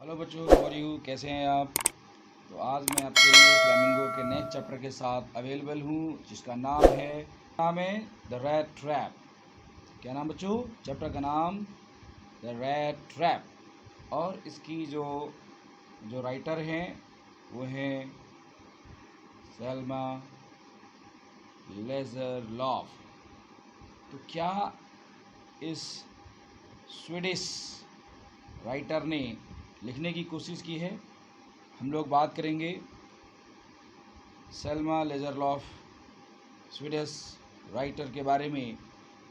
Hello बच्चों, how are you? कैसे हैं आप? तो आज मैं आपके लिए फ्लेमिंगो के नेक्स्ट चैप्टर के साथ अवेलेबल हूँ, जिसका नाम है द रैट ट्रैप। क्या नाम बच्चों? चैप्टर का नाम द रैट ट्रैप। और इसकी जो जो राइटर हैं वो हैं सेल्मा लेज़रलॉफ। तो क्या इस स्वीडिश राइटर ने लिखने की कोशिश की है? हम लोग बात करेंगे सेल्मा लेज़रलॉफ स्वीडिश राइटर के बारे में,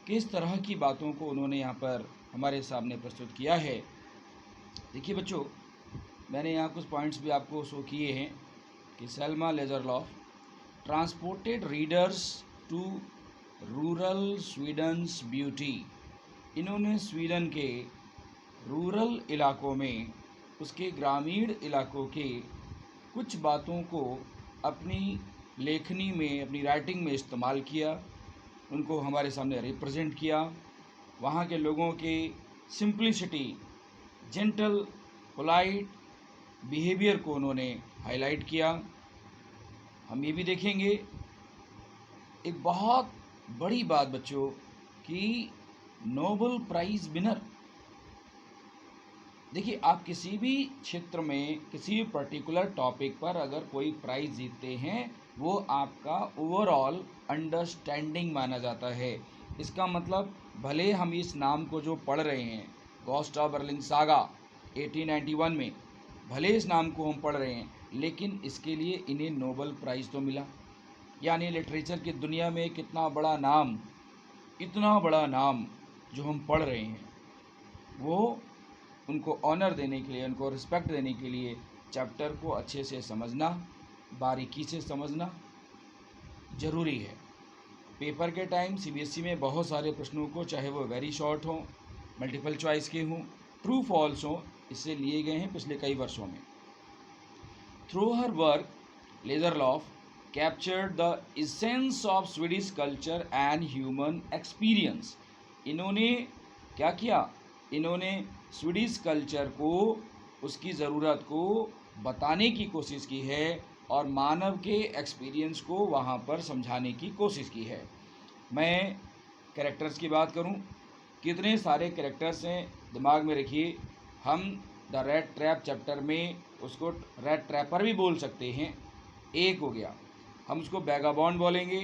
किस तरह की बातों को उन्होंने यहाँ पर हमारे सामने प्रस्तुत किया है। देखिए बच्चों, मैंने यहाँ कुछ पॉइंट्स भी आपको शो किए हैं कि Selma Lagerlof transported readers to rural Sweden's beauty. इन्होंने स्वीडन के रूरल इलाकों में, उसके ग्रामीण इलाकों के कुछ बातों को अपनी लेखनी में, अपनी राइटिंग में इस्तेमाल किया, उनको हमारे सामने रिप्रेजेंट किया। वहाँ के लोगों के सिंप्लिसिटी, जेंटल, पोलाइट बिहेवियर को उन्होंने हाईलाइट किया। हम ये भी देखेंगे एक बहुत बड़ी बात बच्चों कि नोबेल प्राइज़ विनर, देखिए आप किसी भी क्षेत्र में किसी भी पर्टिकुलर टॉपिक पर अगर कोई प्राइज़ जीतते हैं, वो आपका ओवरऑल अंडरस्टैंडिंग माना जाता है। इसका मतलब भले हम इस नाम को जो पढ़ रहे हैं, घोस्ट ऑफ बर्लिन सागा 1891 में, भले इस नाम को हम पढ़ रहे हैं, लेकिन इसके लिए इन्हें नोबेल प्राइज़ तो मिला। यानी लिटरेचर की दुनिया में कितना बड़ा नाम, इतना बड़ा नाम जो हम पढ़ रहे हैं, वो उनको ऑनर देने के लिए, उनको रिस्पेक्ट देने के लिए चैप्टर को अच्छे से समझना, बारीकी से समझना ज़रूरी है। पेपर के टाइम सीबीएसई में बहुत सारे प्रश्नों को, चाहे वो वेरी शॉर्ट हों, मल्टीपल चॉइस के हों, ट्रू फॉल्स हों, इससे लिए गए हैं पिछले कई वर्षों में। Through her work Lagerlof captured the essence of Swedish culture and human experience. इन्होंने क्या किया? इन्होंने स्वीडिश कल्चर को, उसकी ज़रूरत को बताने की कोशिश की है और मानव के एक्सपीरियंस को वहाँ पर समझाने की कोशिश की है। मैं कैरेक्टर्स की बात करूँ, कितने सारे कैरेक्टर्स हैं दिमाग में रखिए। हम द रैट ट्रैप चैप्टर में उसको रैट ट्रैपर भी बोल सकते हैं, एक हो गया। हम उसको बैगाबॉन्ड बोलेंगे,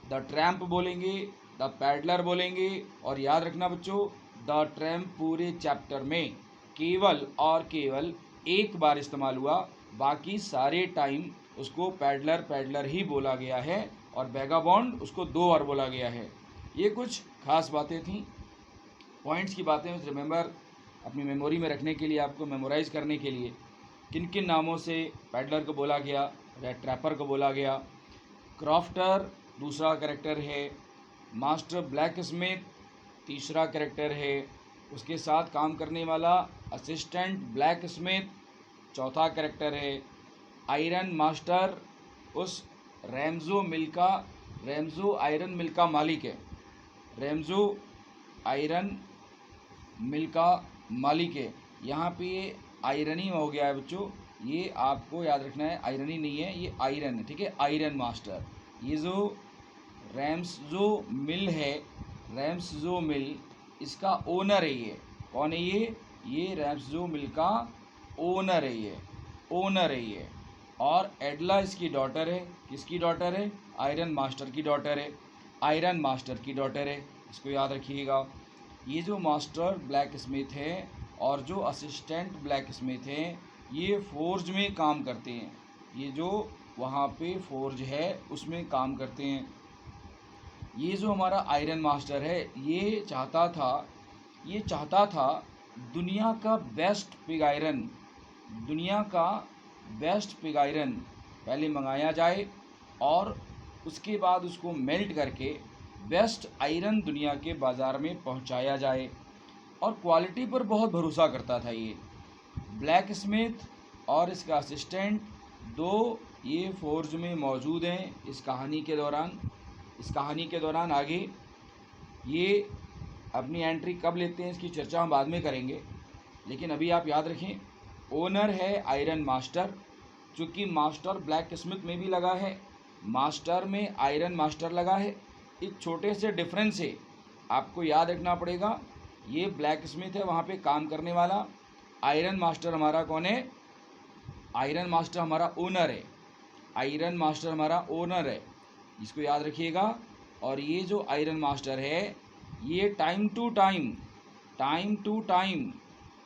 द ट्रैम्प बोलेंगे, द पैडलर बोलेंगे। और याद रखना बच्चों, द ट्रैम्प पूरे चैप्टर में केवल और केवल एक बार इस्तेमाल हुआ, बाकी सारे टाइम उसको पैडलर ही बोला गया है और बैगाबॉन्ड उसको 2 बार बोला गया है। ये कुछ खास बातें थीं, पॉइंट्स की बातें रिमेंबर, अपनी मेमोरी में रखने के लिए, आपको मेमोराइज़ करने के लिए, किन किन नामों से पैडलर को बोला गया, रेड ट्रैपर को बोला गया। क्रॉफ्टर दूसरा कैरेक्टर है, मास्टर ब्लैक स्मिथ तीसरा कैरेक्टर है, उसके साथ काम करने वाला असिस्टेंट ब्लैक स्मिथ चौथा कैरेक्टर है। आयरन मास्टर उस रैमजो आयरन मिल का मालिक है, रैमजो आयरन मिल का मालिक है। यहाँ पे ये आयरनी हो गया है बच्चों, ये आपको याद रखना है, आयरनी नहीं है, ये आयरन है, ठीक है। आयरन मास्टर, ये जो रैम्सजो मिल है, रैम्सजो मिल, इसका ओनर है। ये कौन है? ये रैम्सजो मिल का ओनर है, ये ओनर है ये। और एडला इसकी डॉटर है। किसकी डॉटर है? आयरन मास्टर की डॉटर है, आयरन मास्टर की डॉटर है, इसको याद रखिएगा। ये जो मास्टर ब्लैक स्मिथ है और जो असिस्टेंट ब्लैक स्मिथ हैं, ये फोर्ज में काम करते हैं। ये जो वहाँ पे फोर्ज है उसमें काम करते हैं। ये जो हमारा आयरन मास्टर है, ये चाहता था दुनिया का बेस्ट पिग आयरन, दुनिया का बेस्ट पिग आयरन पहले मंगाया जाए और उसके बाद उसको मेल्ट करके बेस्ट आयरन दुनिया के बाज़ार में पहुंचाया जाए। और क्वालिटी पर बहुत भरोसा करता था ये ब्लैक स्मिथ और इसका असिस्टेंट, दो ये फोर्ज में मौजूद हैं इस कहानी के दौरान। आगे ये अपनी एंट्री कब लेते हैं इसकी चर्चा हम बाद में करेंगे, लेकिन अभी आप याद रखें ओनर है आयरन मास्टर, चूँकि मास्टर ब्लैक स्मिथ में भी लगा है, मास्टर में आयरन मास्टर लगा है। इस छोटे से डिफरेंस से आपको याद रखना पड़ेगा, ये ब्लैक स्मिथ है वहाँ पे काम करने वाला, आयरन मास्टर हमारा कौन है, आयरन मास्टर हमारा ओनर है, आयरन मास्टर हमारा ओनर है, इसको याद रखिएगा। और ये जो आयरन मास्टर है ये टाइम टू टाइम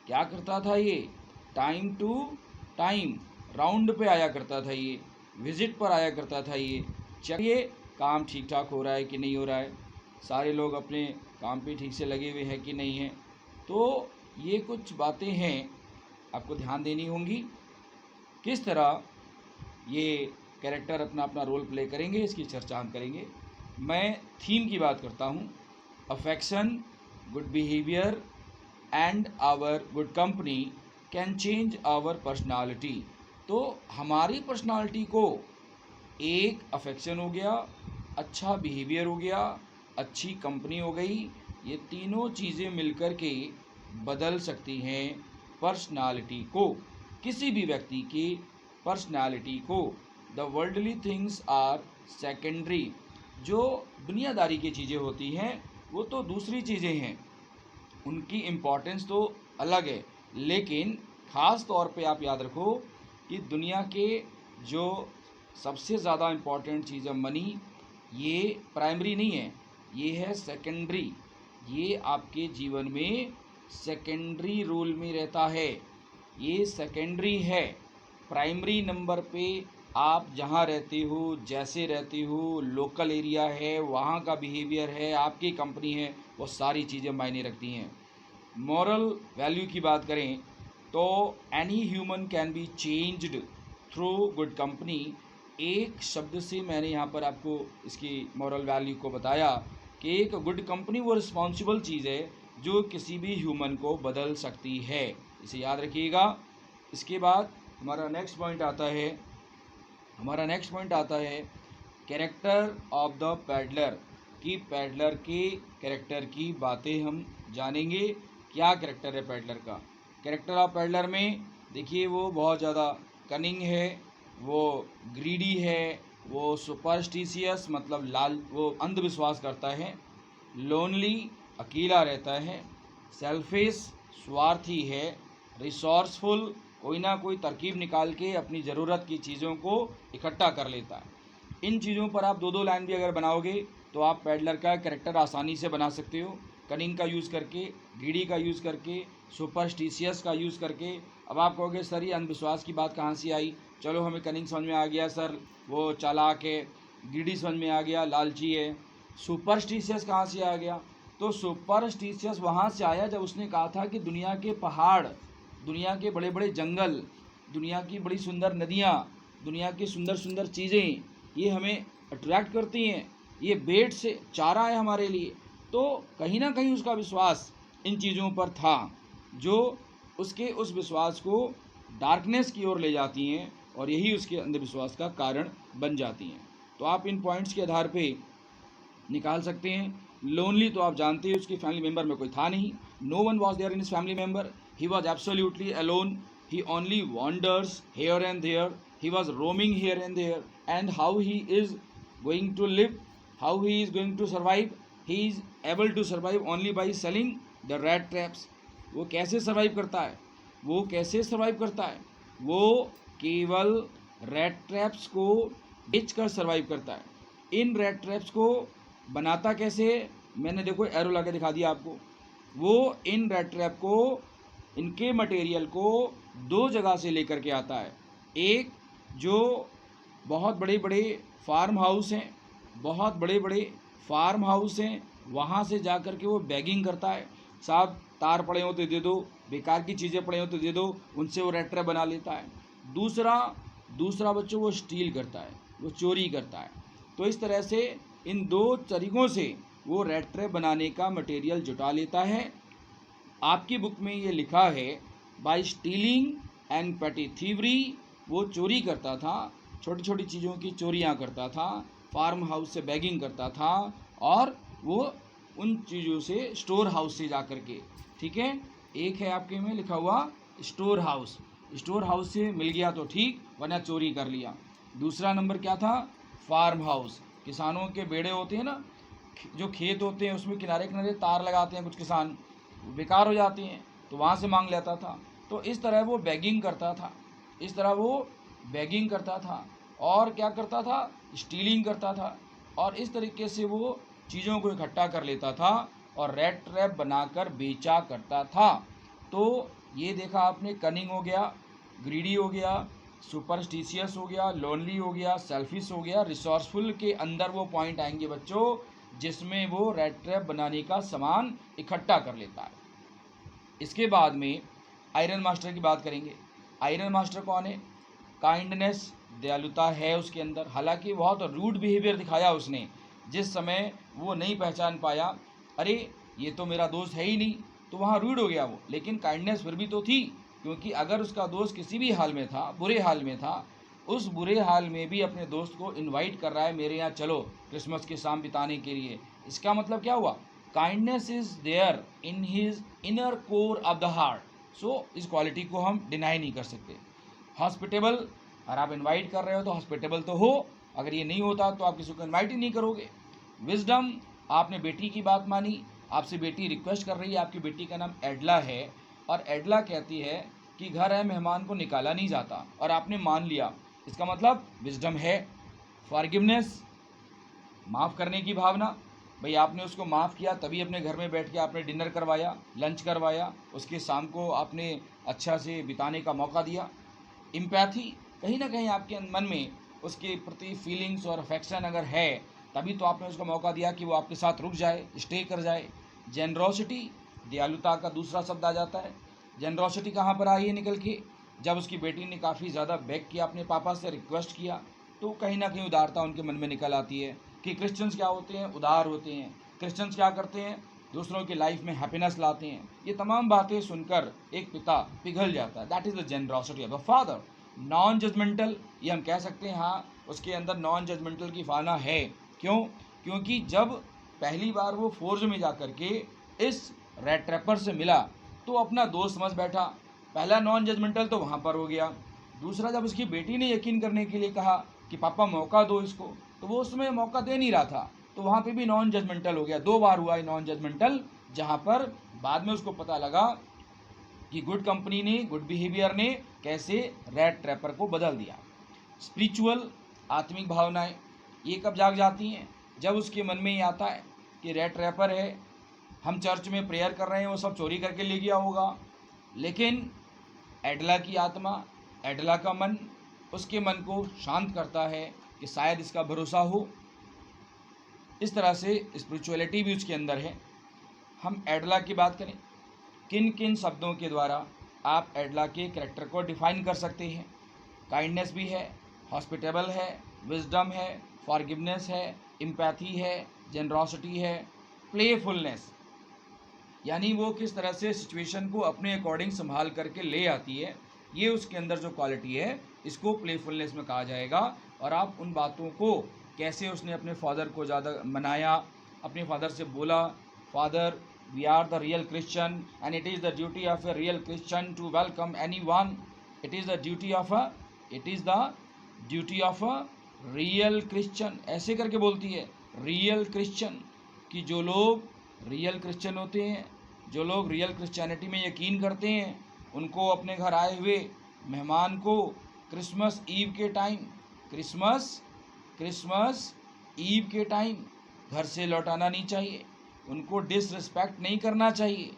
क्या करता था, ये टाइम टू टाइम राउंड पे आया करता था, ये विजिट पर आया करता था, ये चलिए काम ठीक ठाक हो रहा है कि नहीं हो रहा है, सारे लोग अपने काम पे ठीक से लगे हुए हैं कि नहीं है। तो ये कुछ बातें हैं आपको ध्यान देनी होंगी, किस तरह ये कैरेक्टर अपना अपना रोल प्ले करेंगे, इसकी चर्चा हम करेंगे। मैं थीम की बात करता हूँ, affection, good behaviour and our good company can change our personality. तो हमारी पर्सनालिटी को एक अफेक्शन हो गया, अच्छा बिहेवियर हो गया, अच्छी कंपनी हो गई, ये तीनों चीज़ें मिलकर के बदल सकती हैं पर्सनालिटी को, किसी भी व्यक्ति की पर्सनालिटी को। The worldly things are secondary, जो दुनियादारी की चीज़ें होती हैं वो तो दूसरी चीज़ें हैं, उनकी इम्पोर्टेंस तो अलग है, लेकिन ख़ास तौर पे आप याद रखो कि दुनिया के जो सबसे ज़्यादा इम्पॉर्टेंट चीज़ है मनी, ये प्राइमरी नहीं है, ये है सेकेंडरी, ये आपके जीवन में सेकेंडरी रोल में रहता है, ये सेकेंडरी है। प्राइमरी नंबर पे आप जहाँ रहते हो, जैसे रहते हो, लोकल एरिया है, वहाँ का बिहेवियर है, आपकी कंपनी है, वो सारी चीज़ें मायने रखती हैं। मॉरल वैल्यू की बात करें तो any human can be changed through good company. एक शब्द से मैंने यहाँ पर आपको इसकी मॉरल वैल्यू को बताया कि एक गुड कंपनी वो रिस्पॉन्सिबल चीज़ है जो किसी भी ह्यूमन को बदल सकती है, इसे याद रखिएगा। इसके बाद हमारा नेक्स्ट पॉइंट आता है कैरेक्टर ऑफ द पैडलर, कि पैडलर के कैरेक्टर की बातें हम जानेंगे। क्या कैरेक्टर है पैडलर का? कैरेक्टर ऑफ पैडलर में देखिए वो बहुत ज़्यादा कनिंग है, वो ग्रीडी है, वो सुपरस्टिशियस मतलब वो अंधविश्वास करता है, लोनली अकेला रहता है, सेल्फिश स्वार्थी है, रिसोर्सफुल कोई ना कोई तरकीब निकाल के अपनी ज़रूरत की चीज़ों को इकट्ठा कर लेता है। इन चीज़ों पर आप दो दो लाइन भी अगर बनाओगे तो आप पैडलर का कैरेक्टर आसानी से बना सकते हो, कनिंग का यूज़ करके, ग्रीडी का यूज़ करके, सुपरस्टिशियस का यूज़ करके। अब आप कहोगे सर ये अंधविश्वास की बात कहाँ से आई, चलो हमें कनिंग समझ में आ गया सर, वो चालाक है, ग्रीडी समझ में आ गया, लालची है, सुपरस्टिशियस कहाँ से आ गया? तो सुपरस्टिशियस वहाँ से आया जब उसने कहा था कि दुनिया के पहाड़, दुनिया के बड़े बड़े जंगल, दुनिया की बड़ी सुंदर नदियाँ, दुनिया की सुंदर सुंदर चीज़ें ये हमें अट्रैक्ट करती हैं, ये बेट से चारा है हमारे लिए। तो कहीं ना कहीं उसका विश्वास इन चीज़ों पर था जो उसके उस विश्वास को डार्कनेस की ओर ले जाती हैं और यही उसके अंधविश्वास का कारण बन जाती हैं। तो आप इन पॉइंट्स के आधार पे निकाल सकते हैं। लोनली तो आप जानते हैं उसके फैमिली मेम्बर में कोई था नहीं, no one was there in his family member, he was absolutely alone, he only wanders here and there, he was roaming here and there, and how he is going to live, how he is going to survive, he is able to survive only by selling the rat traps। वो कैसे survive करता है, वो कैसे survive करता है, वो केवल रैट ट्रैप्स को बेच कर सर्वाइव करता है। इन रैट ट्रैप्स को बनाता कैसे है, मैंने देखो एरो लगा दिखा दिया आपको। वो इन रैट ट्रैप को, इनके मटेरियल को दो जगह से लेकर के आता है, एक जो बहुत बड़े बड़े फार्म हाउस हैं, बहुत बड़े बड़े फार्म हाउस हैं, वहाँ से जा कर के वो बैगिंग करता है, साहब तार पड़े हो तो दे दो, बेकार की चीज़ें पड़े हो तो दे दो, उनसे वो रेट ट्रैप बना लेता है। दूसरा बच्चों वो स्टील करता है, वो चोरी करता है। तो इस तरह से इन दो तरीक़ों से वो रेट ट्रैप बनाने का मटेरियल जुटा लेता है। आपकी बुक में ये लिखा है बाय स्टीलिंग एंड पेटी थीवरी, वो चोरी करता था, छोटी छोटी चीज़ों की चोरियां करता था, फार्म हाउस से बैगिंग करता था और वो उन चीज़ों से स्टोर हाउस से जा कर के, ठीक है, एक है आपके में लिखा हुआ स्टोर हाउस, स्टोर हाउस से मिल गया तो ठीक, वरना चोरी कर लिया। दूसरा नंबर क्या था? Farm house. किसानों के बेड़े होते हैं ना, जो खेत होते हैं उसमें किनारे किनारे तार लगाते हैं कुछ किसान, बेकार हो जाती हैं तो वहाँ से मांग लेता था। तो इस तरह वो बैगिंग करता था, इस तरह वो बैगिंग करता था और क्या करता था? स्टीलिंग करता था, और इस तरीके से वो चीज़ों को इकट्ठा कर लेता था और रेड ट्रैप बनाकर बेचा करता था। तो ये देखा आपने, कनिंग हो गया, ग्रीडी हो गया, सुपरस्टिशियस हो गया, लोनली हो गया, सेल्फिश हो गया, रिसोर्सफुल के अंदर वो पॉइंट आएंगे बच्चों जिसमें वो रेड ट्रैप बनाने का सामान इकट्ठा कर लेता है। इसके बाद में आयरन मास्टर की बात करेंगे। आयरन मास्टर कौन है? काइंडनेस, दयालुता है उसके अंदर, हालांकि बहुत रूड बिहेवियर दिखाया उसने। जिस समय वो नहीं पहचान पाया, अरे ये तो मेरा दोस्त है ही नहीं, तो वहाँ रूड हो गया वो, लेकिन काइंडनेस फिर भी तो थी, क्योंकि अगर उसका दोस्त किसी भी हाल में था, बुरे हाल में था, उस बुरे हाल में भी अपने दोस्त को इनवाइट कर रहा है, मेरे यहाँ चलो क्रिसमस की शाम बिताने के लिए। इसका मतलब क्या हुआ? Kindness is there in his inner core of the heart. So इस क्वालिटी को हम डिनाई नहीं कर सकते। हॉस्पिटेबल, अगर आप इनवाइट कर रहे हो तो हॉस्पिटेबल तो हो, अगर ये नहीं होता तो आप किसी को इनवाइट ही नहीं करोगे। विजडम, आपने बेटी की बात मानी, आपसे बेटी रिक्वेस्ट कर रही है, आपकी बेटी का नाम एडला है, और एडला कहती है कि घर आए मेहमान को निकाला नहीं जाता, और आपने मान लिया, इसका मतलब विजडम है। फॉरगिवनेस, माफ़ करने की भावना, भाई आपने उसको माफ़ किया तभी अपने घर में बैठ के आपने डिनर करवाया, लंच करवाया, उसके शाम को आपने अच्छा से बिताने का मौका दिया। इम्पैथी, कहीं ना कहीं आपके मन में उसके प्रति फीलिंग्स और अफेक्शन अगर है, तभी तो आपने उसको मौका दिया कि वो आपके साथ रुक जाए, स्टे कर जाए। जेनरोसिटी, दयालुता का दूसरा शब्द आ जाता है। जेनरोसिटी कहाँ पर आई है निकल के? जब उसकी बेटी ने काफ़ी ज़्यादा बेग किया, अपने पापा से रिक्वेस्ट किया, तो कहीं ना कहीं उदारता उनके मन में निकल आती है कि क्रिश्चियंस क्या होते हैं? उदार होते हैं। क्रिश्चियंस क्या करते हैं? दूसरों की लाइफ में हैप्पीनेस लाते हैं। ये तमाम बातें सुनकर एक पिता पिघल जाता है। That is the generosity of a father. Non judgemental, ये हम कह सकते हैं, हाँ उसके अंदर नॉन जजमेंटल की भावना है। क्यों? क्योंकि जब पहली बार वो फोर्ज में जा कर के इस रेड ट्रैपर से मिला तो अपना दोस्त समझ बैठा। पहला नॉन जजमेंटल तो वहाँ पर हो गया। दूसरा, जब उसकी बेटी ने यकीन करने के लिए कहा कि पापा मौका दो इसको, तो वो उसमें मौका दे नहीं रहा था, तो वहाँ पे भी नॉन जजमेंटल हो गया। 2 बार हुआ है नॉन जजमेंटल, जहाँ पर बाद में उसको पता लगा कि गुड कंपनी ने, गुड बिहेवियर ने कैसे रेड ट्रैपर को बदल दिया। स्पिरिचुअल, आत्मिक भावनाएं, ये कब जाग जाती हैं? जब उसके मन में ये आता है कि रेड ट्रैपर है, हम चर्च में प्रेयर कर रहे हैं, वो सब चोरी करके ले गया होगा। लेकिन एडला की आत्मा, एडला का मन, उसके मन को शांत करता है कि शायद इसका भरोसा हो। इस तरह से स्पिरिचुअलिटी भी उसके अंदर है। हम एडला की बात करें, किन किन शब्दों के द्वारा आप एडला के कैरेक्टर को डिफाइन कर सकते हैं? काइंडनेस भी है, हॉस्पिटेबल है, विजडम है, फॉरगिवनेस है, एम्पैथी है, जेनरोसिटी है, प्लेफुलनेस, यानी वो किस तरह से सिचुएशन को अपने अकॉर्डिंग संभाल करके ले आती है, ये उसके अंदर जो क्वालिटी है, इसको प्लेफुलनेस में कहा जाएगा। और आप उन बातों को, कैसे उसने अपने फादर को ज़्यादा मनाया, अपने फादर से बोला, father we are the real Christian and it is the duty of a real Christian to welcome anyone, it is the duty of a real Christian, ऐसे करके बोलती है, रियल क्रिश्चियन, कि जो लोग रियल क्रिश्चियन होते हैं, जो लोग रियल क्रिश्चियनिटी में यकीन करते हैं, उनको अपने घर आए हुए मेहमान को क्रिसमस ईव के टाइम, क्रिसमस ईव के टाइम घर से लौटाना नहीं चाहिए, उनको डिसरिस्पेक्ट नहीं करना चाहिए,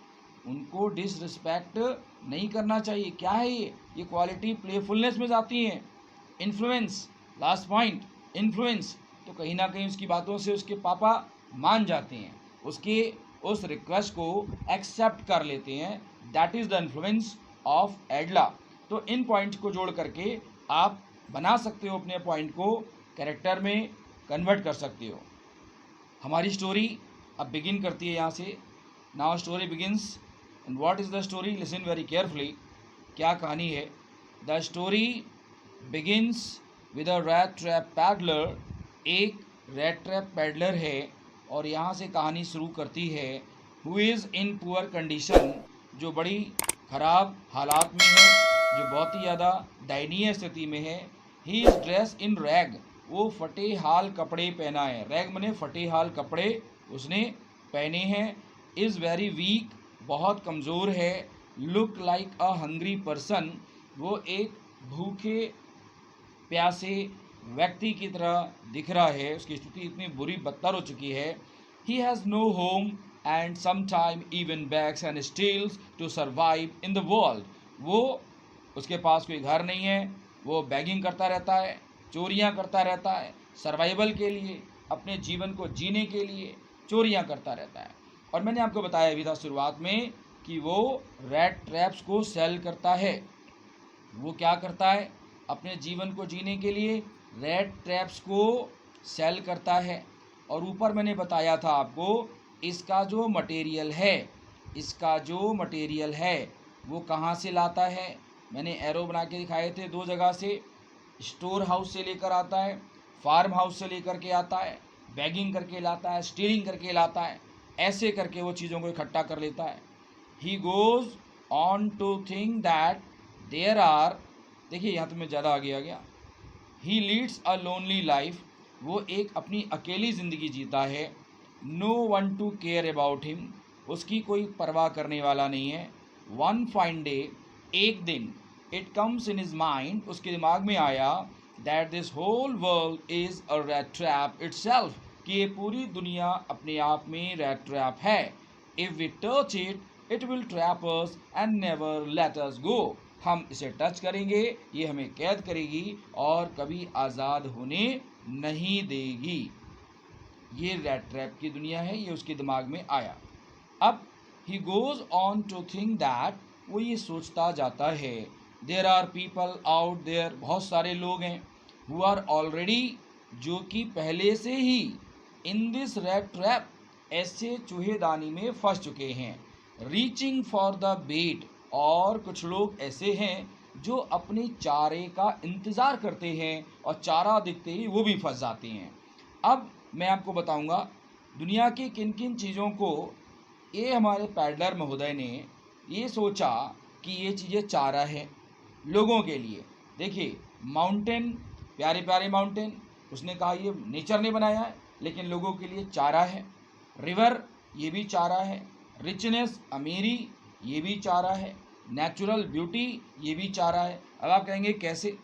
उनको डिसरिस्पेक्ट नहीं करना चाहिए। क्या है ये क्वालिटी प्लेफुलनेस में जाती है। इन्फ्लुएंस, लास्ट पॉइंट, इन्फ्लुएंस, तो कहीं ना कहीं उसकी बातों से उसके पापा मान जाते हैं, उसके उस रिक्वेस्ट को एक्सेप्ट कर लेते हैं। That is the influence of Edla. तो इन पॉइंट्स को जोड़ करके आप बना सकते हो, अपने पॉइंट को कैरेक्टर में कन्वर्ट कर सकते हो। हमारी स्टोरी अब बिगिन करती है यहाँ से। Now story begins and what is the story? Listen very carefully. क्या कहानी है? The story begins with a red trap peddler. एक रेड ट्रैप पैडलर है, और यहाँ से कहानी शुरू करती है। Who is in poor condition, जो बड़ी ख़राब हालात में है। जो बहुत ही ज़्यादा दयनीय स्थिति में है। He is dress in rag, वो फटे हाल कपड़े पहना है। रैग मने फटे हाल कपड़े उसने पहने हैं। इज़ वेरी वीक, बहुत कमज़ोर है। Look like a hungry person, वो एक भूखे प्यासे व्यक्ति की तरह दिख रहा है। उसकी स्थिति इतनी बुरी बदतर हो चुकी है। He has no home and sometime even begs and steals to survive in the world, वो उसके पास कोई घर नहीं है। वो बैगिंग करता रहता है, चोरियां करता रहता है, सर्वाइवल के लिए, अपने जीवन को जीने के लिए चोरियां करता रहता है। और मैंने आपको बताया भी था शुरुआत में कि वो रैट ट्रैप्स को सेल करता है। वो क्या करता है अपने जीवन को जीने के लिए? रैट ट्रैप्स को सेल करता है। और ऊपर मैंने बताया था आपको, इसका जो मटेरियल है वो कहाँ से लाता है? मैंने एरो बना के दिखाए थे दो जगह से। स्टोर हाउस से लेकर आता है, फार्म हाउस से लेकर के आता है, बैगिंग करके लाता है, स्टीलिंग करके लाता है। ऐसे करके वो चीज़ों को इकट्ठा कर लेता है। He goes on to think that there are, देखिए यहाँ तो मैं ज़्यादा आगे आ गया। He leads a lonely life, वो एक अपनी अकेली ज़िंदगी जीता है। No one to care about him, उसकी कोई परवाह करने वाला नहीं है। वन फाइन डे, एक दिन, it comes in his mind, उसके दिमाग में आया, that this whole world is a rat trap itself, कि ये पूरी दुनिया अपने आप में रैट ट्रैप है। If we touch it, it will trap us and never let us go, हम इसे टच करेंगे, ये हमें कैद करेगी और कभी आज़ाद होने नहीं देगी। ये रैट ट्रैप की दुनिया है, ये उसके दिमाग में आया। अब he goes on to think that, वो ये सोचता जाता है, there are people out there, बहुत सारे लोग हैं, हु आर ऑलरेडी, जो कि पहले से ही, इन दिस रैट ट्रैप, ऐसे चूहेदानी में फंस चुके हैं। रीचिंग फॉर द बेट, और कुछ लोग ऐसे हैं जो अपने चारे का इंतज़ार करते हैं और चारा दिखते ही वो भी फंस जाते हैं। अब मैं आपको बताऊंगा दुनिया की किन किन चीज़ों को ये हमारे पैडलर महोदय ने ये सोचा कि ये चीज़ें चारा है लोगों के लिए। देखिए, माउंटेन, प्यारे प्यारे माउंटेन, उसने कहा ये नेचर ने बनाया है लेकिन लोगों के लिए चारा है। रिवर, ये भी चारा है। रिचनेस, अमीरी, ये भी चारा है। नेचुरल ब्यूटी, ये भी चारा है। अब आप कहेंगे कैसे?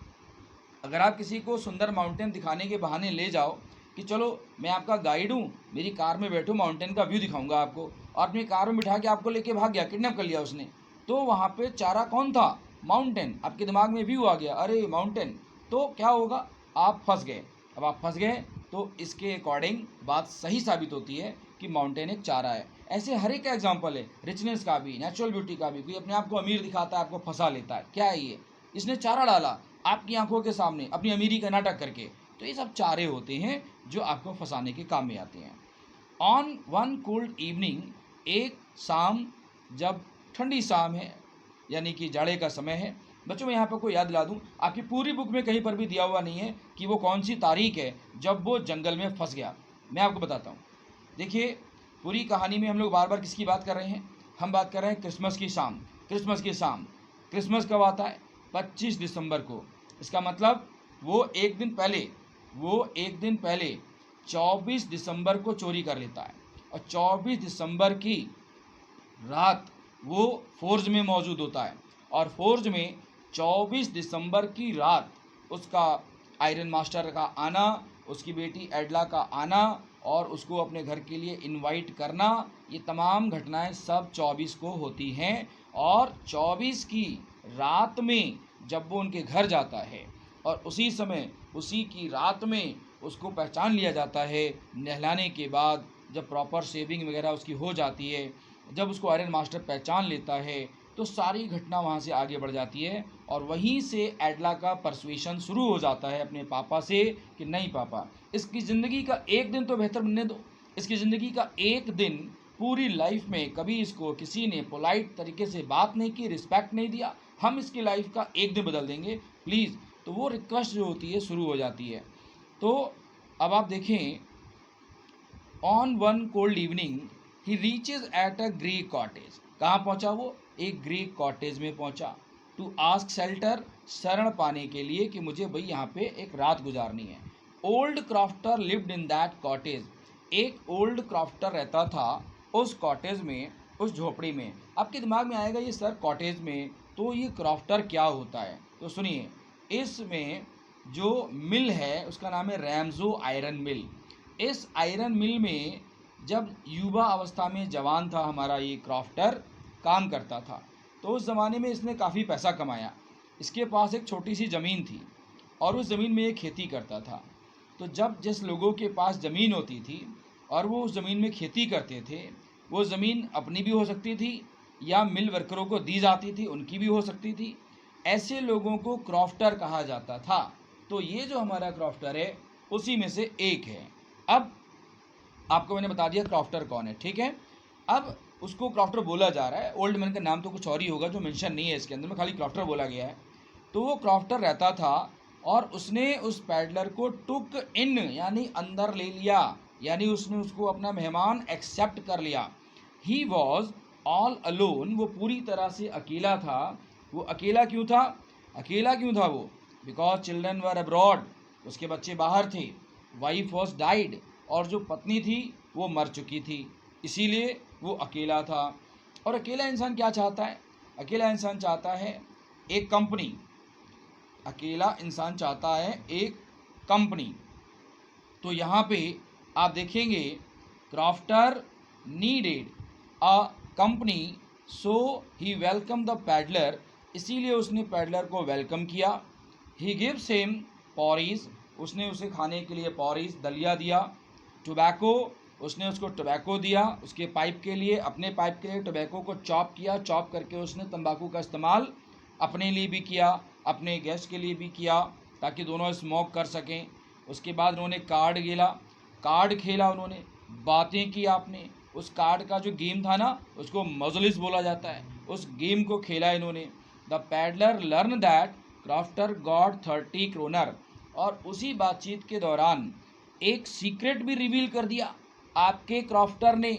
अगर आप किसी को सुंदर माउंटेन दिखाने के बहाने ले जाओ कि चलो मैं आपका गाइड हूँ, मेरी कार में बैठो, माउंटेन का व्यू दिखाऊंगा आपको, और अपनी कार में बिठा के आपको लेके भाग गया, किडनैप कर लिया उसने, तो वहाँ पे चारा कौन था? माउंटेन। आपके दिमाग में व्यू आ गया, अरे माउंटेन, तो क्या होगा? आप फंस गए। अब आप फंस गए तो इसके अकॉर्डिंग बात सही साबित होती है कि माउंटेन एक चारा है। ऐसे हर एक का एग्जाम्पल है, रिचनेस का भी, नेचुरल ब्यूटी का भी। कोई अपने आप को अमीर दिखाता है, आपको फंसा लेता है, क्या है ये? इसने चारा डाला आपकी आंखों के सामने अपनी अमीरी का नाटक करके। तो ये सब चारे होते हैं जो आपको फंसाने के काम में आते हैं। ऑन वन कोल्ड इवनिंग, एक शाम, जब ठंडी शाम है, यानी कि जाड़े का समय है। बच्चों मैं यहाँ पर कोई याद दिला दूँ, आपकी पूरी बुक में कहीं पर भी दिया हुआ नहीं है कि वो कौन सी तारीख है जब वो जंगल में फंस गया। मैं आपको बताता हूँ। देखिए, पूरी कहानी में हम लोग बार बार किसकी बात कर रहे हैं? हम बात कर रहे हैं क्रिसमस की शाम। क्रिसमस की शाम, क्रिसमस कब आता है? 25 दिसंबर को। इसका मतलब वो एक दिन पहले 24 दिसंबर को चोरी कर लेता है, और 24 दिसंबर की रात वो फोर्ज में मौजूद होता है। और फोर्ज में 24 दिसंबर की रात उसका आयरन मास्टर का आना, उसकी बेटी एडला का आना और उसको अपने घर के लिए इनवाइट करना, ये तमाम घटनाएं सब 24 को होती हैं। और 24 की रात में जब वो उनके घर जाता है और उसी समय, उसी की रात में उसको पहचान लिया जाता है, नहलाने के बाद जब प्रॉपर शेविंग वगैरह उसकी हो जाती है, जब उसको आयरन मास्टर पहचान लेता है, तो सारी घटना वहाँ से आगे बढ़ जाती है। और वहीं से एडला का परसुएशन शुरू हो जाता है अपने पापा से कि नहीं पापा, इसकी ज़िंदगी का एक दिन तो बेहतर बनने दो। इसकी ज़िंदगी का एक दिन, पूरी लाइफ में कभी इसको किसी ने पोलाइट तरीके से बात नहीं की, रिस्पेक्ट नहीं दिया, हम इसकी लाइफ का एक दिन बदल देंगे प्लीज़। तो वो रिक्वेस्ट जो होती है शुरू हो जाती है। तो अब आप देखें, on one cold evening he reaches at a Greek cottage. कहाँ पहुँचा वो? एक ग्रीक कॉटेज में पहुँचा। टू आस्क शेल्टर, शरण पाने के लिए कि मुझे भाई यहाँ पे एक रात गुजारनी है। Old crofter lived in that cottage, एक ओल्ड क्रॉफ्टर रहता था उस कॉटेज में, उस झोपड़ी में। आपके दिमाग में आएगा ये सर कॉटेज में, तो ये क्रॉफ्टर क्या होता है? तो सुनिए, इसमें जो मिल है उसका नाम है रैमजो आयरन मिल। इस आयरन मिल में जब युवा अवस्था में जवान था हमारा ये क्रॉफ्टर, काम करता था, तो उस ज़माने में इसने काफ़ी पैसा कमाया। इसके पास एक छोटी सी ज़मीन थी और उस ज़मीन में ये खेती करता था। तो जब जिस लोगों के पास ज़मीन होती थी और वो उस ज़मीन में खेती करते थे, वो ज़मीन अपनी भी हो सकती थी या मिल वर्करों को दी जाती थी, उनकी भी हो सकती थी। ऐसे लोगों को क्रॉफ्टर कहा जाता था। तो ये जो हमारा क्रॉफ्टर है उसी में से एक है। अब आपको मैंने बता दिया क्रॉफ्टर कौन है, ठीक है। अब उसको क्रॉफ्टर बोला जा रहा है, ओल्ड मैन का नाम तो कुछ और ही होगा जो मेंशन नहीं है इसके अंदर में, खाली क्रॉफ्टर बोला गया है। तो वो क्रॉफ्टर रहता था और उसने उस पैडलर को टुक इन यानी अंदर ले लिया, यानी उसने उसको अपना मेहमान एक्सेप्ट कर लिया। ही वॉज ऑल अलोन, वो पूरी तरह से अकेला था। वो अकेला क्यों था? अकेला क्यों था वो? बिकॉज चिल्ड्रन वर अब्रॉड, उसके बच्चे बाहर थे। वाइफ वॉज डाइड, और जो पत्नी थी वो मर चुकी थी, इसीलिए वो अकेला था। और अकेला इंसान क्या चाहता है? अकेला इंसान चाहता है एक कंपनी, अकेला इंसान चाहता है एक कंपनी। तो यहाँ पे आप देखेंगे crofter needed a company, so he welcome the peddler, इसीलिए उसने पैडलर को वेलकम किया। ही गिव्स हिम पॉरीज, उसने उसे खाने के लिए पॉरीज दलिया दिया। टोबैको, उसने उसको टोबैको दिया उसके पाइप के लिए, अपने पाइप के लिए टोबैको को चॉप किया, चॉप करके उसने तंबाकू का इस्तेमाल अपने लिए भी किया, अपने गेस्ट के लिए भी किया, ताकि दोनों स्मोक कर सकें। उसके बाद उन्होंने कार्ड खेला, कार्ड खेला उन्होंने, बातें की आपने। उस कार्ड का जो गेम था ना, उसको मजलिस बोला जाता है, उस गेम को खेला इन्होंने। The peddler learn that crofter got 30 kronor, और उसी बातचीत के दौरान एक सीक्रेट भी रिवील कर दिया आपके क्रॉफ्टर ने,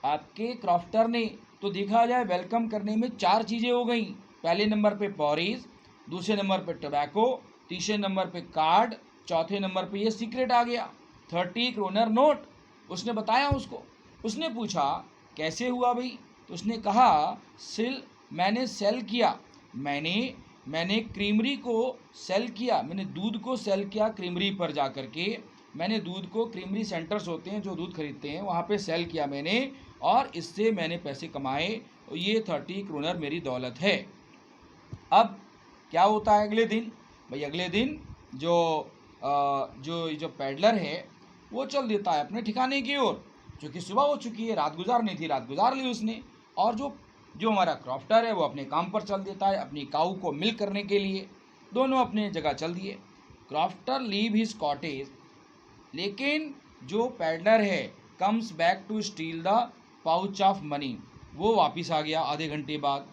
आपके क्रॉफ्टर ने। तो देखा जाए वेलकम करने में 4 चीज़ें हो गई। पहले नंबर पे पॉरीज, दूसरे नंबर पे टोबैको, तीसरे नंबर पे कार्ड, चौथे नंबर पे ये सीक्रेट आ गया 30 क्रोनर नोट। उसने बताया उसको, उसने पूछा कैसे हुआ भाई? तो उसने कहा मैंने सेल किया, मैंने क्रीमरी को सेल किया, मैंने दूध को सेल किया क्रीमरी पर जा कर के। मैंने दूध को, क्रीमरी सेंटर्स होते हैं जो दूध खरीदते हैं, वहाँ पे सेल किया मैंने, और इससे मैंने पैसे कमाए, और ये 30 क्रोनर मेरी दौलत है। अब क्या होता है अगले दिन? भाई अगले दिन जो पैडलर है वो चल देता है अपने ठिकाने की ओर, क्योंकि सुबह हो चुकी है, रात गुजारनी थी, रात गुजार ली उसने। और जो हमारा क्रॉफ्टर है वो अपने काम पर चल देता है, अपनी काऊ को मिल्क करने के लिए। दोनों अपने जगह चल दिए। क्रॉफ्टर लीव हिज कॉटेज, लेकिन जो पैडलर है comes back to steal the pouch of money, वो वापस आ गया आधे घंटे बाद।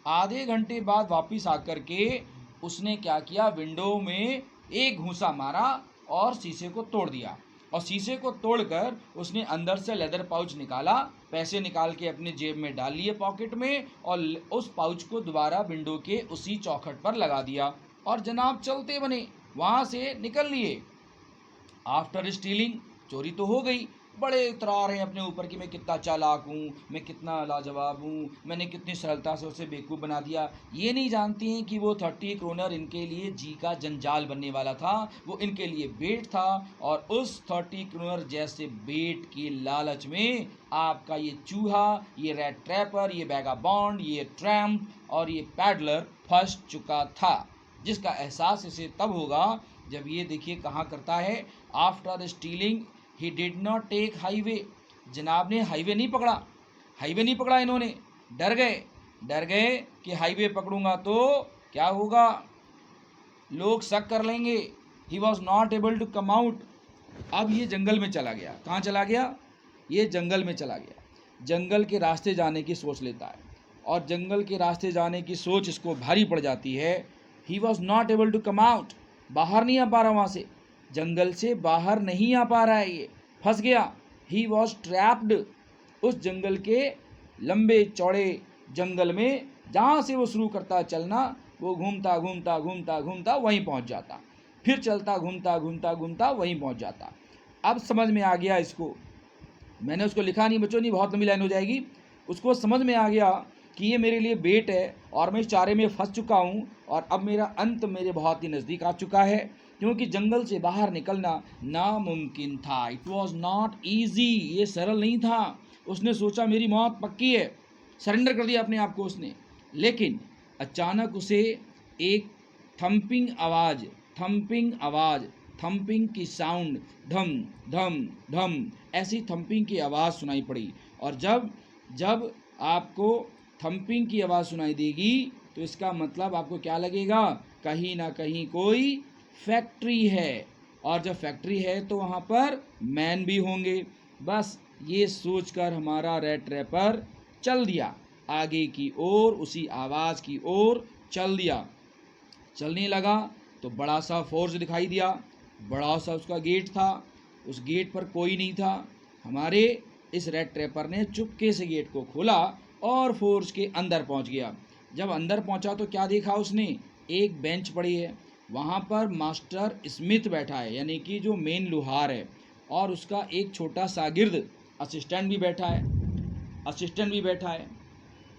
आधे घंटे बाद वापस आकर के उसने क्या किया? विंडो में एक घूंसा मारा और शीशे को तोड़ दिया, और शीशे को तोड़कर उसने अंदर से लेदर पाउच निकाला, पैसे निकाल के अपने जेब में डाल लिए पॉकेट में, और उस पाउच को दोबारा विंडो के उसी चौखट पर लगा दिया, और जनाब चलते बने, वहाँ से निकल लिए। आफ्टर स्टीलिंग, चोरी तो हो गई, बड़े उतरा रहे हैं अपने ऊपर कि मैं कितना चालाक हूँ, मैं कितना लाजवाब हूँ, मैंने कितनी सरलता से उसे बेवकूफ़ बना दिया। ये नहीं जानती हैं कि वो 30 क्रोनर इनके लिए जी का जंजाल बनने वाला था, वो इनके लिए बेट था। और उस 30 क्रोनर जैसे बेट की लालच में आपका ये चूहा, ये रेड ट्रैपर, ये बैगाबॉन्ड, ये ट्रैम्प और ये पैडलर फंस चुका था, जिसका एहसास इसे तब होगा जब ये देखिए कहाँ करता है। After stealing he did not take highway, जनाब ने हाईवे नहीं पकड़ा, हाईवे नहीं पकड़ा इन्होंने, डर गए कि हाईवे पकड़ूंगा तो क्या होगा, लोग शक कर लेंगे। He was not able to come out. अब ये जंगल में चला गया। कहाँ चला गया? ये जंगल में चला गया। जंगल के रास्ते जाने की सोच लेता है, और जंगल के रास्ते जाने की सोच इसको भारी पड़ जाती है। He was not able to come out, बाहर नहीं आ पा रहा, वहाँ से जंगल से बाहर नहीं आ पा रहा है, ये फंस गया। ही वॉज ट्रैप्ड, उस जंगल के लंबे चौड़े जंगल में, जहाँ से वो शुरू करता है चलना, वो घूमता घूमता घूमता घूमता वहीं पहुंच जाता, फिर चलता घूमता घूमता घूमता वहीं पहुंच जाता। अब समझ में आ गया इसको, मैंने उसको लिखा नहीं बच्चों, नहीं बहुत लंबी लाइन हो जाएगी। उसको समझ में आ गया कि ये मेरे लिए बेट है और मैं इस चारे में फंस चुका हूँ और अब मेरा अंत मेरे बहुत ही नज़दीक आ चुका है, क्योंकि जंगल से बाहर निकलना नामुमकिन था। इट वॉज नॉट ईजी, ये सरल नहीं था। उसने सोचा मेरी मौत पक्की है, सरेंडर कर दिया अपने आप को उसने। लेकिन अचानक उसे एक थम्पिंग आवाज़, थम्पिंग आवाज़, थम्पिंग की साउंड, धम धम धम, ऐसी थम्पिंग की आवाज़ सुनाई पड़ी। और जब जब आपको थम्पिंग की आवाज़ सुनाई देगी तो इसका मतलब आपको क्या लगेगा, कहीं ना कहीं कोई फैक्ट्री है, और जब फैक्ट्री है तो वहाँ पर मैन भी होंगे। बस ये सोचकर हमारा रेड ट्रैपर चल दिया आगे की ओर, उसी आवाज़ की ओर चल दिया। चलने लगा तो बड़ा सा फोर्स दिखाई दिया, बड़ा सा उसका गेट था, उस गेट पर कोई नहीं था। हमारे इस रेड ट्रैपर ने चुपके से गेट को खोला और फोर्स के अंदर पहुंच गया। जब अंदर पहुंचा तो क्या देखा उसने, एक बेंच पड़ी है, वहां पर मास्टर स्मिथ बैठा है, यानी कि जो मेन लोहार है, और उसका एक छोटा शागिर्द असिस्टेंट भी बैठा है, असिस्टेंट भी बैठा है।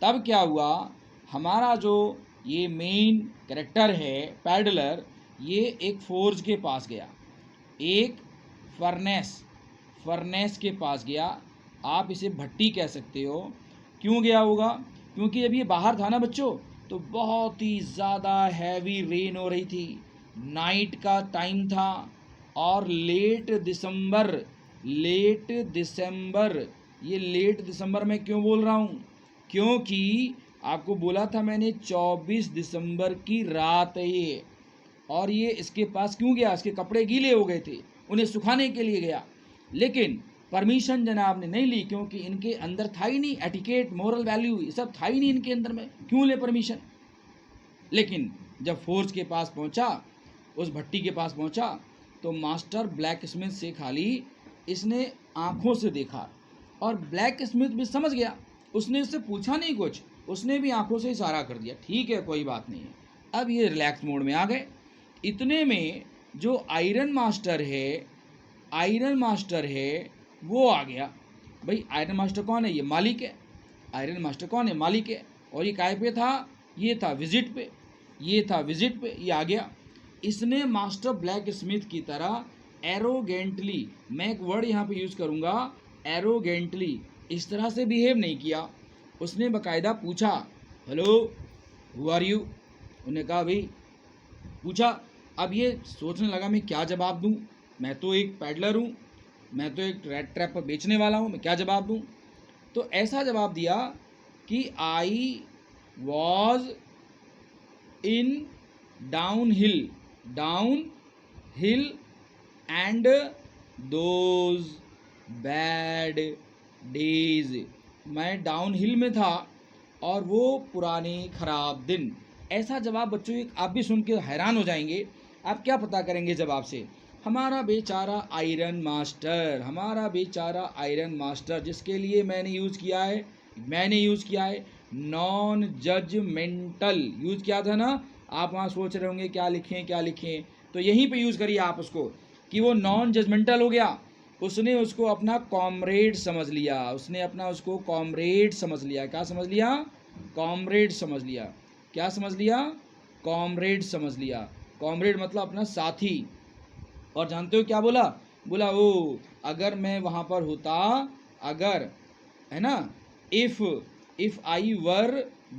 तब क्या हुआ, हमारा जो ये मेन कैरेक्टर है पैडलर, ये एक फोर्ज के पास गया, एक फर्नेस के पास गया। आप इसे भट्टी कह सकते हो। क्यों गया होगा, क्योंकि जब ये बाहर था ना बच्चों, तो बहुत ही ज़्यादा हैवी रेन हो रही थी, नाइट का टाइम था, और लेट दिसंबर, ये लेट दिसंबर में क्यों बोल रहा हूँ, क्योंकि आपको बोला था मैंने 24 दिसंबर की रात है ये। और ये इसके पास क्यों गया, इसके कपड़े गीले हो गए थे, उन्हें सुखाने के लिए गया। लेकिन परमिशन जनाब ने नहीं ली, क्योंकि इनके अंदर था ही नहीं एटिकेट, मोरल वैल्यू, ये सब था ही नहीं इनके अंदर में, क्यों ले परमिशन। लेकिन जब फोर्स के पास पहुंचा, उस भट्टी के पास पहुंचा, तो मास्टर ब्लैक स्मिथ से खाली इसने आंखों से देखा, और ब्लैक स्मिथ भी समझ गया, उसने इससे पूछा नहीं कुछ, उसने भी आंखों से इशारा कर दिया, ठीक है कोई बात नहीं है। अब ये रिलैक्स मोड में आ गए। इतने में जो आयरन मास्टर है वो आ गया। भाई आयरन मास्टर कौन है, ये मालिक है। आयरन मास्टर कौन है, मालिक है। और ये काय पे था, ये था विजिट पे, ये आ गया। इसने मास्टर ब्लैक स्मिथ की तरह एरोगेंटली, मैं एक वर्ड यहाँ पे यूज़ करूँगा, एरोगेंटली, इस तरह से बिहेव नहीं किया। उसने बकायदा पूछा, हेलो हु आर यू, उन्हें कहा भाई, पूछा। अब ये सोचने लगा मैं क्या जवाब दूँ, मैं तो एक पैडलर हूँ, मैं तो एक रेड ट्रैप पर बेचने वाला हूँ, मैं क्या जवाब दूँ। तो ऐसा जवाब दिया कि I was in down hill and those bad days, मैं डाउन हिल में था और वो पुराने खराब दिन। ऐसा जवाब बच्चों, एक आप भी सुन के हैरान हो जाएंगे। आप क्या पता करेंगे जवाब से, हमारा बेचारा आयरन मास्टर, जिसके लिए मैंने यूज़ किया है नॉन जजमेंटल, यूज़ किया था ना। आप वहाँ सोच रहे होंगे क्या लिखें, तो यहीं पे यूज़ करिए आप उसको, कि वो नॉन जजमेंटल हो गया। उसने उसको अपना कॉमरेड समझ लिया, क्या समझ लिया, कॉमरेड समझ लिया। कॉमरेड मतलब अपना साथी। और जानते हो क्या बोला, ओ अगर मैं वहाँ पर होता, अगर, है ना, इफ़ आई वर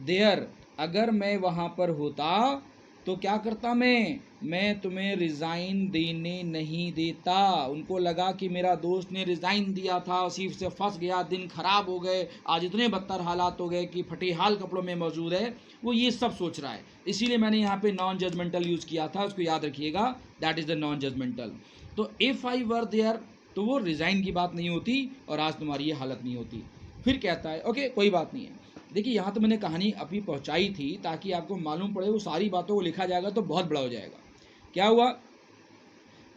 देयर, अगर मैं वहाँ पर होता तो क्या करता, मैं तुम्हें रिज़ाइन देने नहीं देता। उनको लगा कि मेरा दोस्त ने रिज़ाइन दिया था, उसी से फंस गया, दिन खराब हो गए, आज इतने बदतर हालात हो गए कि फटे हाल कपड़ों में मौजूद है, वो ये सब सोच रहा है। इसीलिए मैंने यहाँ पे नॉन जजमेंटल यूज़ किया था, उसको याद रखिएगा, that is the non judgemental. तो इफ़ आई वर देयर, तो वो रिज़ाइन की बात नहीं होती और आज तुम्हारी ये हालत नहीं होती। फिर कहता है ओके कोई बात नहीं है। देखिए यहाँ तो मैंने कहानी अभी पहुँचाई थी ताकि आपको मालूम पड़े, वो सारी बातों को लिखा जाएगा तो बहुत बड़ा हो जाएगा। क्या हुआ,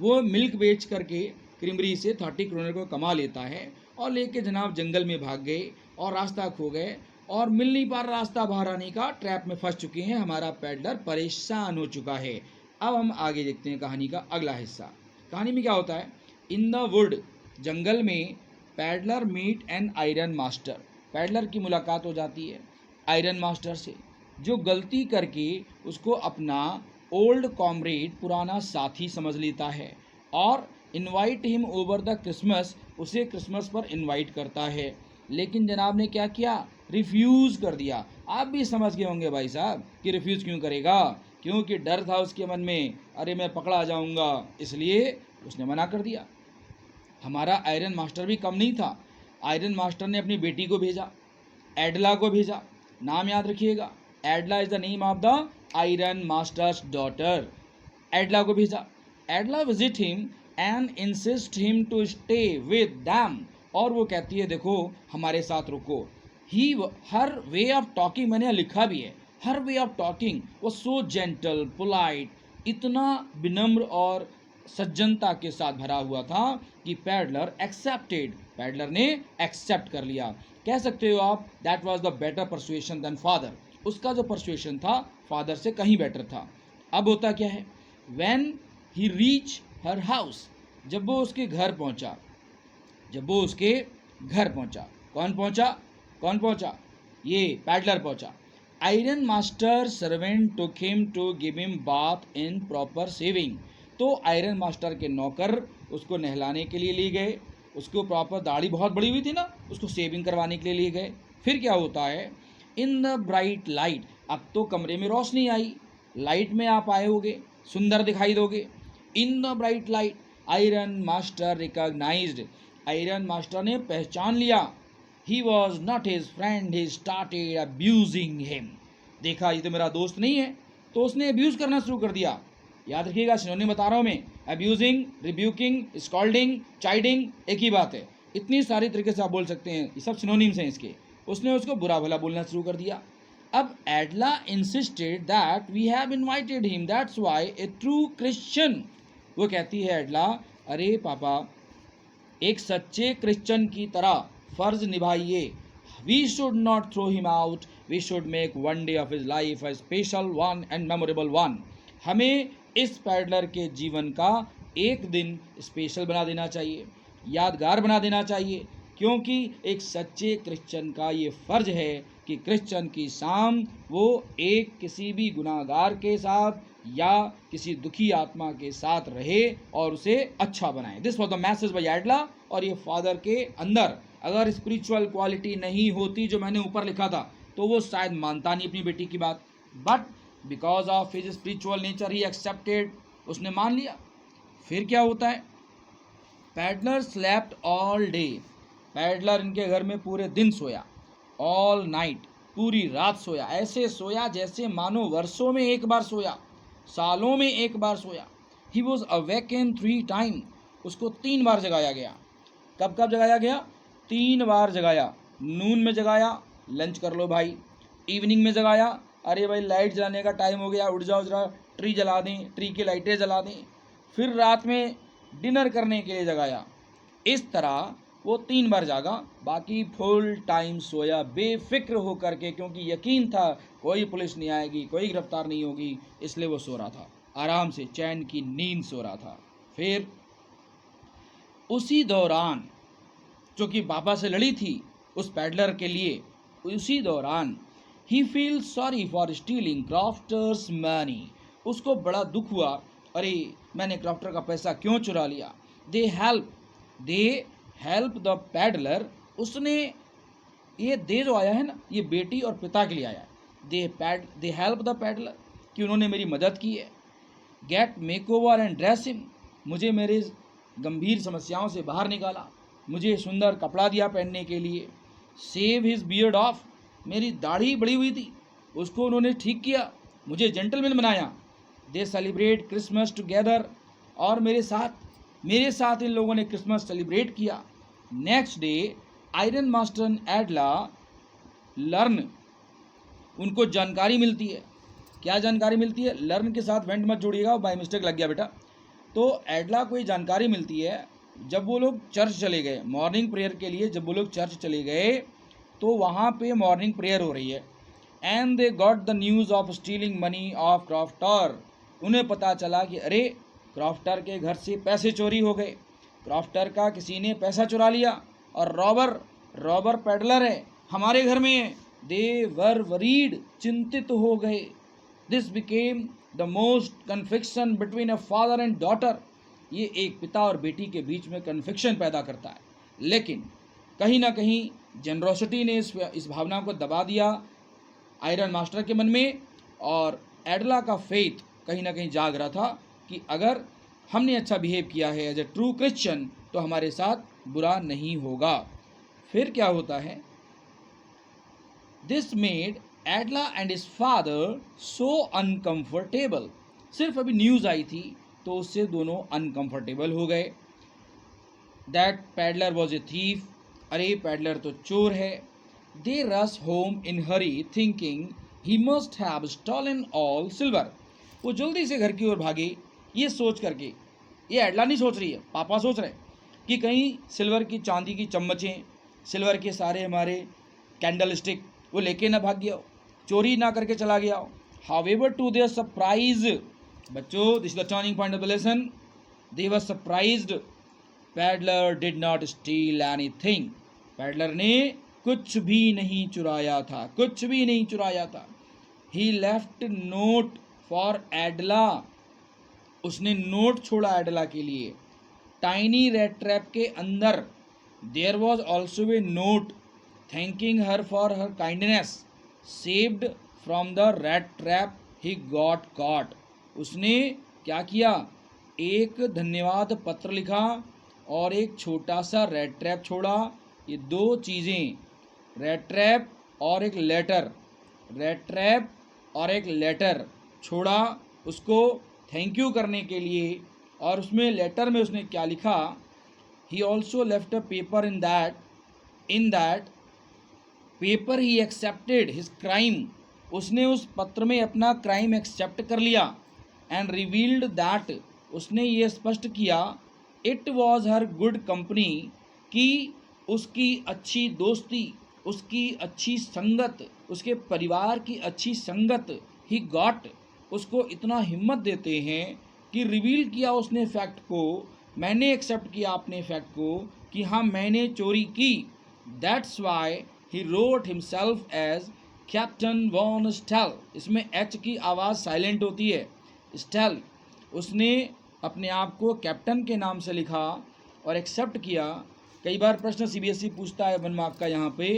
वो मिल्क बेच करके क्रीमरी से 30 करोड़ को कमा लेता है और लेके जनाब जंगल में भाग गए और रास्ता खो गए और मिल नहीं पा रहा रास्ता, बाहर आने का ट्रैप में फंस चुके हैं, हमारा पैडलर परेशान हो चुका है। अब हम आगे देखते हैं कहानी का अगला हिस्सा। कहानी में क्या होता है, इन द वुड, जंगल में, peddler meet an iron master, peddler की मुलाकात हो जाती है आयरन मास्टर से, जो गलती करके उसको अपना ओल्ड कॉमरेड, पुराना साथी समझ लेता है और invite him over the Christmas, उसे क्रिसमस पर इनवाइट करता है। लेकिन जनाब ने क्या किया, रिफ्यूज़ कर दिया। आप भी समझ गए होंगे भाई साहब कि रिफ्यूज़ क्यों करेगा, क्योंकि डर था उसके मन में, अरे मैं पकड़ा जाऊंगा, इसलिए उसने मना कर दिया। हमारा आयरन मास्टर भी कम नहीं था। आयरन मास्टर ने अपनी बेटी को भेजा, एडला को भेजा। नाम याद रखिएगा, Edla is the name of the iron master's daughter. Edla को भेजा। Edla visit him and insist him to stay with them, और वो कहती है देखो हमारे साथ रुको। ही हर वे ऑफ टॉकिंग, मैंने यहाँ लिखा भी है, हर वे ऑफ टॉकिंग वो सो जेंटल पोलाइट, इतना विनम्र और सज्जनता के साथ भरा हुआ था कि पैडलर एक्सेप्टेड, पैडलर ने एक्सेप्ट कर लिया। कह सकते हो आप that was the better persuasion than father, उसका जो परसुएशन था फादर से कहीं बेटर था। अब होता क्या है, when he reach her house, जब वो उसके घर पहुंचा, जब वो उसके घर पहुंचा, कौन पहुंचा, कौन पहुंचा, ये पैडलर पहुंचा। Iron master servant took him to give him bath in proper shaving, तो आयरन मास्टर के नौकर उसको नहलाने के लिए ले गए, उसको प्रॉपर, दाढ़ी बहुत बड़ी हुई थी ना, उसको शेविंग करवाने के लिए ले गए। फिर क्या होता है, इन द ब्राइट लाइट, अब तो कमरे में रोशनी आई, लाइट में आप आए होगे, सुंदर दिखाई दोगे। In the bright light iron master recognised, iron master ने पहचान लिया। He was not his friend, he started abusing him, देखा ये तो मेरा दोस्त नहीं है, तो उसने अब्यूज़ करना शुरू कर दिया। याद रखिएगा सिनोनिम बता रहा हूँ मैं, अब्यूजिंग, रिब्यूकिंग, स्कॉल्डिंग, चाइडिंग एक ही बात है, इतनी सारी तरीके से आप बोल सकते हैं, ये सब सिनोनिम्स हैं इसके। उसने उसको बुरा भला बोलना शुरू कर दिया। अब Edla insisted that we have invited him, that's why a true Christian, वो कहती है एडला, अरे पापा एक सच्चे क्रिश्चियन की तरह फर्ज निभाइए, we should not throw him out, we should make one day of his life a special one and memorable one, हमें इस पैडलर के जीवन का एक दिन स्पेशल बना देना चाहिए, यादगार बना देना चाहिए, क्योंकि एक सच्चे क्रिश्चियन का ये फ़र्ज है कि क्रिश्चियन की शाम वो एक किसी भी गुनाहगार के साथ या किसी दुखी आत्मा के साथ रहे और उसे अच्छा बनाए। This was the message by Edla. और ये फादर के अंदर अगर स्पिरिचुअल क्वालिटी नहीं होती जो मैंने ऊपर लिखा था, तो वो शायद मानता नहीं अपनी बेटी की बात, but because of his spiritual nature he accepted, उसने मान लिया। फिर क्या होता है, peddler slept all day, peddler इनके घर में पूरे दिन सोया, ऑल नाइट, पूरी रात सोया, ऐसे सोया जैसे मानो वर्षों में एक बार सोया, सालों में एक बार सोया। ही वॉज अवेकन 3 टाइम, उसको 3 बार जगाया गया। कब कब जगाया गया, 3 बार जगाया। नून में जगाया, लंच कर लो भाई। इवनिंग में जगाया, अरे भाई लाइट जलाने का टाइम हो गया, उठ जाओ जरा, ट्री जला दें, ट्री की लाइटें जला दें। फिर रात में डिनर करने के लिए जगाया। इस तरह वो 3 बार जागा, बाकी फुल टाइम सोया बेफिक्र होकर के, क्योंकि यकीन था कोई पुलिस नहीं आएगी, कोई गिरफ्तार नहीं होगी, इसलिए वो सो रहा था, आराम से चैन की नींद सो रहा था। फिर उसी दौरान, जो कि पापा से लड़ी थी उस पैडलर के लिए, उसी दौरान ही feel sorry for stealing crofter's money, उसको बड़ा दुख हुआ, अरे मैंने क्रॉफ्टर का पैसा क्यों चुरा लिया। दे हेल्प द पैडलर, उसने, ये दे जो आया है ना, ये बेटी और पिता के लिए आया है। दे हेल्प द पैडलर, कि उन्होंने मेरी मदद की है। Gate make over and dress him, मुझे मेरे गंभीर समस्याओं से बाहर निकाला, मुझे सुंदर कपड़ा दिया पहनने के लिए। सेव हिज बियर्ड ऑफ, मेरी दाढ़ी बड़ी हुई थी उसको उन्होंने ठीक किया, मुझे जेंटलमैन बनाया। दे सेलिब्रेट क्रिसमस टुगेदर, और मेरे साथ इन लोगों ने क्रिसमस सेलिब्रेट किया। Next day iron master and एडला learn, उनको जानकारी मिलती है। क्या जानकारी मिलती है, लर्न के साथ वेंट मत जोड़िएगा, बाय मिस्टेक लग गया बेटा। तो एडला को ये जानकारी मिलती है, जब वो लोग चर्च चले गए मॉर्निंग प्रेयर के लिए, जब वो लोग चर्च चले गए तो वहाँ पे मॉर्निंग प्रेयर हो रही है। And they got the news of stealing money of crofter. उन्हें पता चला कि अरे क्रॉफ्टर के घर से पैसे चोरी हो गए, क्रॉफ्टर का किसी ने पैसा चुरा लिया और रॉबर पेडलर है हमारे घर में है। दे वर वरीड, चिंतित हो गए। This became the most confliction between a father and daughter. ये एक पिता और बेटी के बीच में कन्फ्लिक्शन पैदा करता है, लेकिन कहीं ना कहीं जनरोसिटी ने इस भावना को दबा दिया आयरन मास्टर के मन में, और एडला का फेथ कहीं ना कहीं जाग रहा था कि अगर हमने अच्छा बिहेव किया है एज ए ट्रू क्रिश्चियन तो हमारे साथ बुरा नहीं होगा। फिर क्या होता है, this made एडला and his father so uncomfortable. सिर्फ अभी न्यूज़ आई थी तो उससे दोनों अनकंफर्टेबल हो गए। That peddler was a thief, अरे पैडलर तो चोर है। They rush home in hurry thinking he must have stolen all silver. वो जल्दी से घर की ओर भागे, ये सोच करके, ये एडला नहीं सोच रही है, पापा सोच रहे हैं कि कहीं सिल्वर की, चांदी की चम्मचें, सिल्वर के सारे हमारे कैंडल स्टिक वो लेके ना भाग गया हो, चोरी ना करके चला गया हो। हाउएवर टू देयर सरप्राइज, बच्चों this is the turning point of the lesson, they were surprised. Peddler did not steel anything. Peddler ने कुछ भी नहीं चुराया था, कुछ भी नहीं चुराया था। ही लेफ्ट नोट फॉर एडला, उसने नोट छोड़ा एडला के लिए। टाइनी रेड ट्रैप के अंदर there was also a note thanking her for her kindness saved from the red trap he got caught. उसने क्या किया, एक धन्यवाद पत्र लिखा और एक छोटा सा रेड ट्रैप छोड़ा। ये दो चीज़ें, रेड ट्रैप और एक लेटर, रेड ट्रैप और एक लेटर छोड़ा उसको थैंक यू करने के लिए। और उसमें लेटर में उसने क्या लिखा, he also left a paper in that paper he accepted his crime. उसने उस पत्र में अपना क्राइम एक्सेप्ट कर लिया। एंड रिवील्ड दैट, उसने ये स्पष्ट किया, it was her good company, कि उसकी अच्छी दोस्ती, उसकी अच्छी संगत, उसके परिवार की अच्छी संगत, ही गॉट, उसको इतना हिम्मत देते हैं कि रिवील किया उसने फैक्ट को, मैंने एक्सेप्ट किया अपने फैक्ट को कि हाँ मैंने चोरी की। That's why he wrote himself as Captain von Stahle. इसमें एच की आवाज़ साइलेंट होती है, स्टेल। उसने अपने आप को कैप्टन के नाम से लिखा और एक्सेप्ट किया। कई बार प्रश्न सीबीएसई पूछता है 1 मार्क का यहाँ पे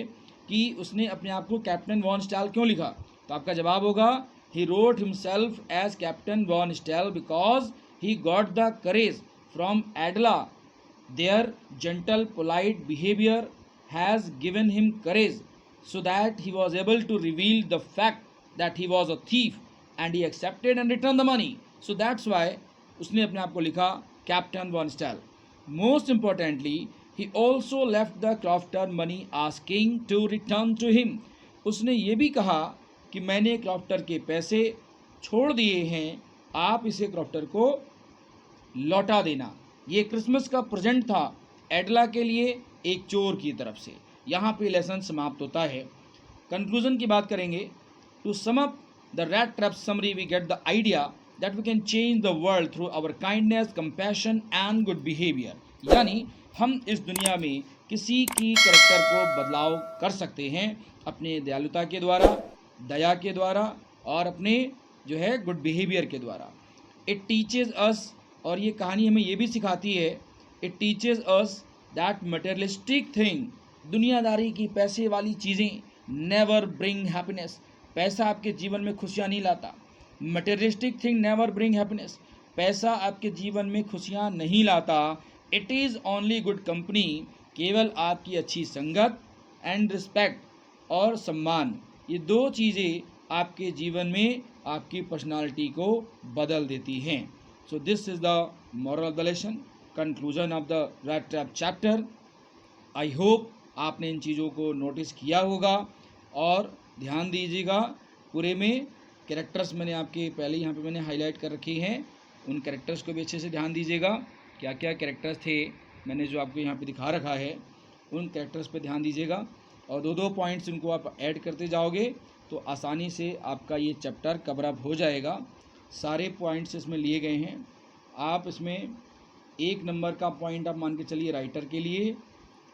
कि उसने अपने आप को कैप्टन वॉन स्टेल क्यों लिखा, तो आपका जवाब होगा he wrote himself as Captain von Stell because he got the courage from Adela. Their gentle, polite behavior has given him courage so that he was able to reveal the fact that he was a thief and he accepted and returned the money. So that's why उसने अपने आप को लिखा Captain von Stell. Most importantly, he also left the crofter money asking to return to him. उसने ये भी कहा कि मैंने क्रॉफ्टर के पैसे छोड़ दिए हैं, आप इसे क्रॉफ्टर को लौटा देना। ये क्रिसमस का प्रेजेंट था एडला के लिए एक चोर की तरफ से। यहाँ पे लेसन समाप्त होता है। कंक्लूजन की बात करेंगे, to sum up the red trap summary we get the idea that we can change the world through our kindness, compassion and good behaviour. यानी हम इस दुनिया में किसी की कैरेक्टर को बदलाव कर सकते हैं अपने दयालुता के द्वारा, दया के द्वारा और अपने जो है गुड बिहेवियर के द्वारा। इट टीचेज अस, और ये कहानी हमें ये भी सिखाती है, it teaches us that materialistic thing, दुनियादारी की पैसे वाली चीज़ें, नेवर ब्रिंग हैप्पीनेस, पैसा आपके जीवन में खुशियाँ नहीं लाता। Materialistic thing never bring happiness, पैसा आपके जीवन में खुशियाँ नहीं लाता। It is only good company, केवल आपकी अच्छी संगत एंड रिस्पेक्ट और सम्मान, ये दो चीज़ें आपके जीवन में आपकी पर्सनालिटी को बदल देती हैं। So this is the moral of the lesson, conclusion of the red trap chapter. I hope आपने इन चीज़ों को नोटिस किया होगा और ध्यान दीजिएगा। पूरे में कैरेक्टर्स मैंने आपके पहले यहाँ पे मैंने हाईलाइट कर रखी हैं, उन कैरेक्टर्स को भी अच्छे से ध्यान दीजिएगा। क्या क्या कैरेक्टर्स थे मैंने जो आपको यहाँ पे दिखा रखा है, उन कैरेक्टर्स पे ध्यान दीजिएगा। और 2-2 पॉइंट्स इनको आप ऐड करते जाओगे तो आसानी से आपका ये चैप्टर कवर अप हो जाएगा। सारे पॉइंट्स इसमें लिए गए हैं। आप इसमें 1 नंबर का पॉइंट आप मान के चलिए राइटर के लिए,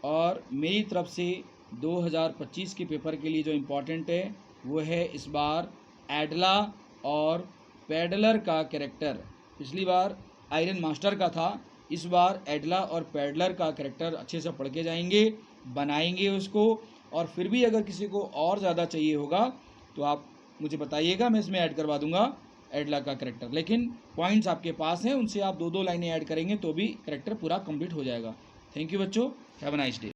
और मेरी तरफ से 2025 के पेपर के लिए जो इम्पोर्टेंट है वो है इस बार एडला और पैडलर का कैरेक्टर। पिछली बार आयरन मास्टर का था, इस बार एडला और पैडलर का कैरेक्टर अच्छे से पढ़ के जाएंगे, बनाएंगे उसको। और फिर भी अगर किसी को और ज़्यादा चाहिए होगा तो आप मुझे बताइएगा, मैं इसमें ऐड करवा दूंगा एडला का कैरेक्टर। लेकिन पॉइंट्स आपके पास हैं, उनसे आप 2-2 लाइनें ऐड करेंगे तो भी कैरेक्टर पूरा कंप्लीट हो जाएगा। थैंक यू बच्चों, हैव अ नाइस डे।